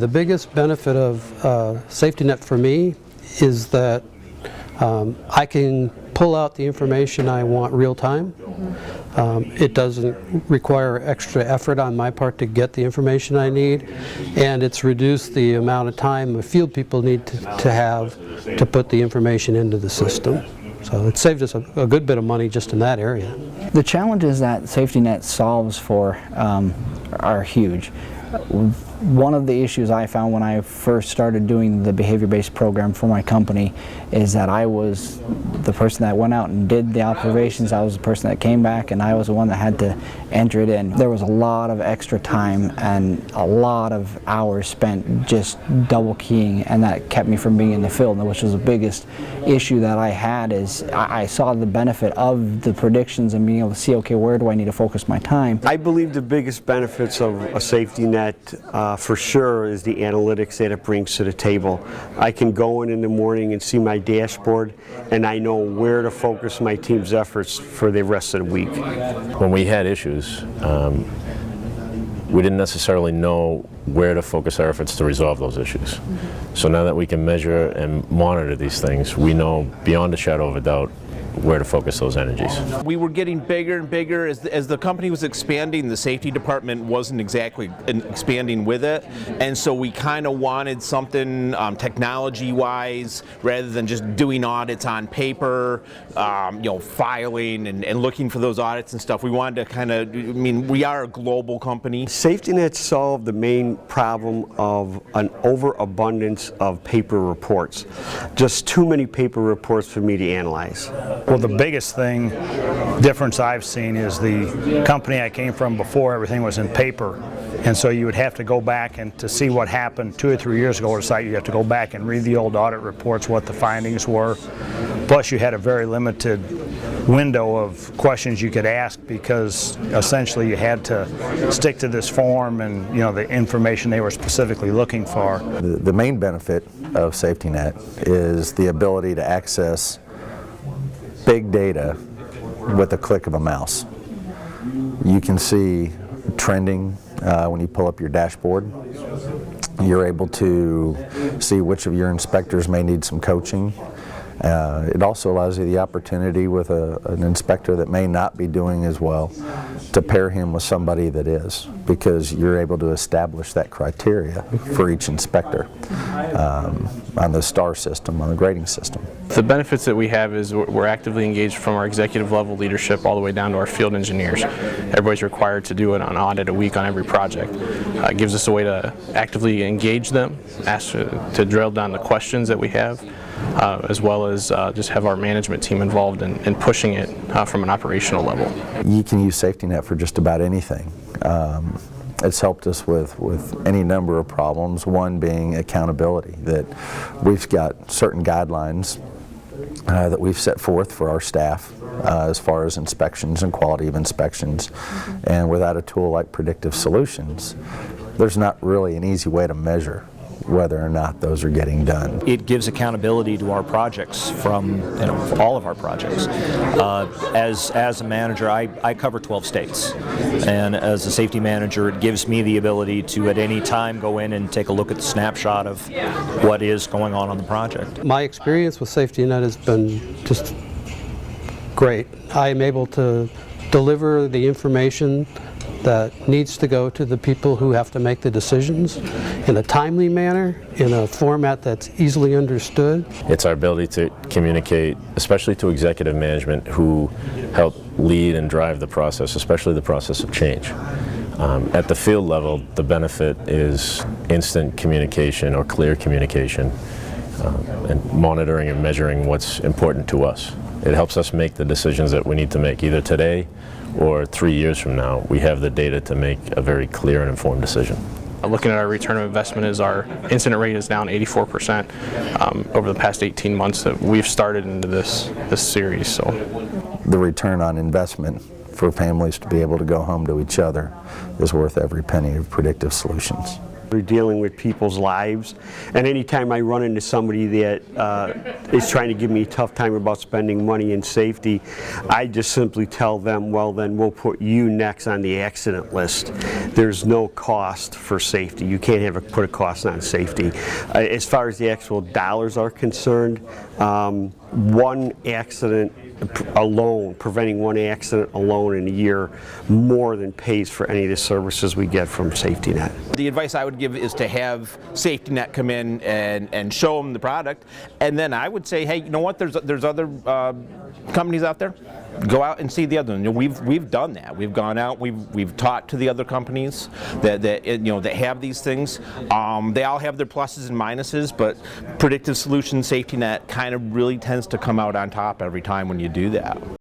the biggest benefit of Safety Net for me is that I can pull out the information I want real time. It doesn't require extra effort on my part to get the information I need, and it's reduced the amount of time the field people need to have to put the information into the system. So it saved us a good bit of money just in that area. The challenges that Safety Net solves for are huge. One of the issues I found when I first started doing the behavior-based program for my company is that I was the person that went out and did the observations. I was the person that came back, and I was the one that had to enter it in. There was a lot of extra time and a lot of hours spent just double keying, and that kept me from being in the field, which was the biggest issue that I had. Is I saw the benefit of the predictions and being able to see, okay, where do I need to focus my time? I believe the biggest benefits of a Safety Net for sure is the analytics that it brings to the table. I can go in the morning and see my dashboard, and I know where to focus my team's efforts for the rest of the week. When we had issues, we didn't necessarily know where to focus our efforts to resolve those issues. So now that we can measure and monitor these things, we know beyond a shadow of a doubt where to focus those energies. We were getting bigger and bigger as the company was expanding. The safety department wasn't exactly expanding with it, and so we kind of wanted something technology-wise, rather than just doing audits on paper, filing and looking for those audits and stuff. We wanted to kind of, we are a global company. Safety Net solved the main problem of an overabundance of paper reports. Just too many paper reports for me to analyze. Well, the biggest difference I've seen is the company I came from before, everything was in paper, and so you would have to go back and to see what happened 2 or 3 years ago at a site, you have to go back and read the old audit reports, what the findings were. Plus you had a very limited window of questions you could ask, because essentially you had to stick to this form and the information they were specifically looking for. The main benefit of Safety Net is the ability to access big data with a click of a mouse. You can see trending when you pull up your dashboard. You're able to see which of your inspectors may need some coaching. It also allows you the opportunity with an inspector that may not be doing as well to pair him with somebody that is, because you're able to establish that criteria for each inspector on the STAR system, on the grading system. The benefits that we have is we're actively engaged from our executive level leadership all the way down to our field engineers. Everybody's required to do an audit a week on every project. It gives us a way to actively engage them, ask to drill down the questions that we have, as well as just have our management team involved in pushing it from an operational level. You can use Safety Net for just about anything. It's helped us with any number of problems, one being accountability, that we've got certain guidelines that we've set forth for our staff as far as inspections and quality of inspections, and without a tool like Predictive Solutions, there's not really an easy way to measure whether or not those are getting done. It gives accountability to our projects from all of our projects. As a manager, I cover 12 states, and as a safety manager, it gives me the ability to at any time go in and take a look at the snapshot of what is going on the project. My experience with Safety Net has been just great. I am able to deliver the information that needs to go to the people who have to make the decisions in a timely manner, in a format that's easily understood. It's our ability to communicate, especially to executive management who help lead and drive the process, especially the process of change. At the field level, the benefit is instant communication or clear communication, and monitoring and measuring what's important to us. It helps us make the decisions that we need to make either today or 3 years from now. We have the data to make a very clear and informed decision. Looking at our return of investment, is our incident rate is down 84% over the past 18 months that we've started into this series. So the return on investment for families to be able to go home to each other is worth every penny of Predictive Solutions. We're dealing with people's lives, and anytime I run into somebody that is trying to give me a tough time about spending money in safety, I just simply tell them, well, then we'll put you next on the accident list. There's no cost for safety. You can't put a cost on safety. As far as the actual dollars are concerned, one accident alone, preventing one accident alone in a year, more than pays for any of the services we get from Safety Net. The advice I would give is to have Safety Net come in and show them the product, and then I would say, hey, you know what? There's other companies out there. Go out and see the other. You know, we've done that. We've gone out. We've talked to the other companies that have these things. They all have their pluses and minuses, but Predictive Solutions Safety Net kind of really tends to come out on top every time when you do that.